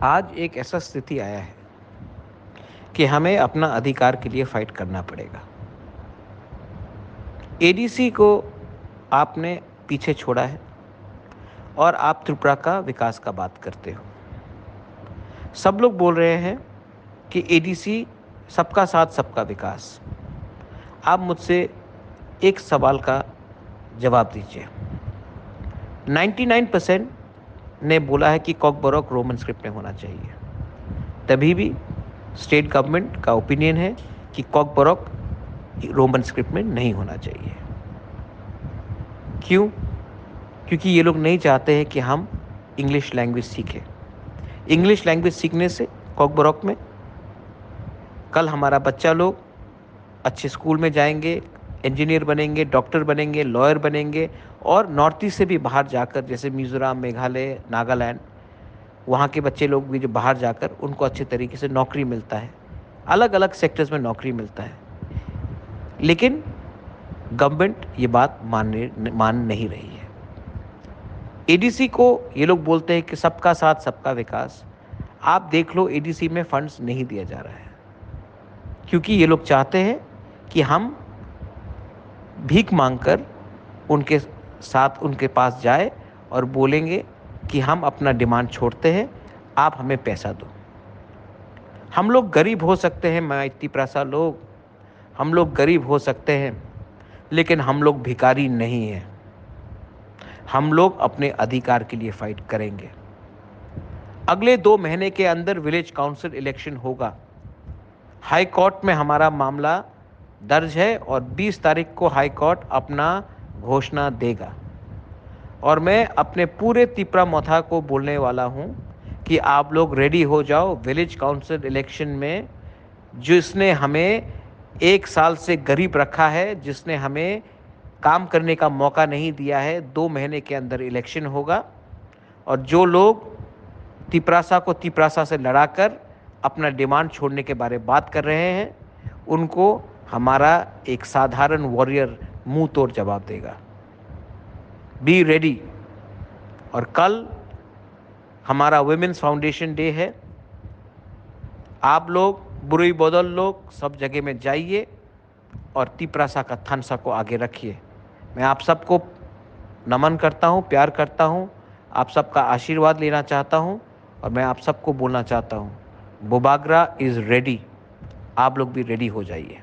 आज एक ऐसा स्थिति आया है कि हमें अपना अधिकार के लिए फाइट करना पड़ेगा। एडीसी को आपने पीछे छोड़ा है और आप त्रिपुरा का विकास का बात करते हो। सब लोग बोल रहे हैं कि एडीसी सबका साथ सबका विकास। आप मुझसे एक सवाल का जवाब दीजिए। 99% ने बोला है कि कॉकबोरॉक रोमन स्क्रिप्ट में होना चाहिए। तभी भी स्टेट गवर्नमेंट का ओपिनियन है कि कॉकबोरॉक रोमन स्क्रिप्ट में नहीं होना चाहिए। क्यों? क्योंकि ये लोग नहीं चाहते हैं कि हम इंग्लिश लैंग्वेज सीखें। इंग्लिश लैंग्वेज सीखने से कॉकबोरॉक में कल हमारा बच्चा लोग अच्छे स्कूल में जाएंगे, इंजीनियर बनेंगे, डॉक्टर बनेंगे, लॉयर बनेंगे और नॉर्थ ईस्ट से भी बाहर जाकर, जैसे मिज़ोरम, मेघालय, नागालैंड, वहाँ के बच्चे लोग भी जो बाहर जाकर उनको अच्छे तरीके से नौकरी मिलता है, अलग अलग सेक्टर्स में नौकरी मिलता है। लेकिन गवर्नमेंट ये बात मान नहीं रही है। एडीसी को ये लोग बोलते हैं कि सबका साथ सबका विकास। आप देख लो, एडीसी में फंड्स नहीं दिया जा रहा है क्योंकि ये लोग चाहते हैं कि हम भीख मांगकर उनके साथ उनके पास जाए और बोलेंगे कि हम अपना डिमांड छोड़ते हैं, आप हमें पैसा दो। हम लोग गरीब हो सकते हैं, माइती प्रासा लोग, हम लोग गरीब हो सकते हैं, लेकिन हम लोग भिखारी नहीं हैं। हम लोग अपने अधिकार के लिए फाइट करेंगे। अगले 2 महीने के अंदर विलेज काउंसिल इलेक्शन होगा। हाई कोर्ट में हमारा मामला दर्ज है और 20 तारीख को हाई कोर्ट अपना घोषणा देगा। और मैं अपने पूरे तिपरा-मोथा को बोलने वाला हूं कि आप लोग रेडी हो जाओ। विलेज काउंसिल इलेक्शन में जिसने हमें 1 साल से गरीब रखा है, जिसने हमें काम करने का मौका नहीं दिया है, 2 महीने के अंदर इलेक्शन होगा। और जो लोग तिपरासा को तिपरासा से लड़ाकर अपना डिमांड छोड़ने के बारे में बात कर रहे हैं, उनको हमारा एक साधारण वॉरियर मुंह तोड़ जवाब देगा। Be ready. और कल हमारा वुमेन्स फाउंडेशन डे है। आप लोग, बुरुई बदल लोग, सब जगह में जाइए और तिपरासा का थानसा को आगे रखिए। मैं आप सबको नमन करता हूँ, प्यार करता हूँ, आप सबका आशीर्वाद लेना चाहता हूँ और मैं आप सबको बोलना चाहता हूँ, बोबागरा इज़ रेडी। आप लोग भी रेडी हो जाइए।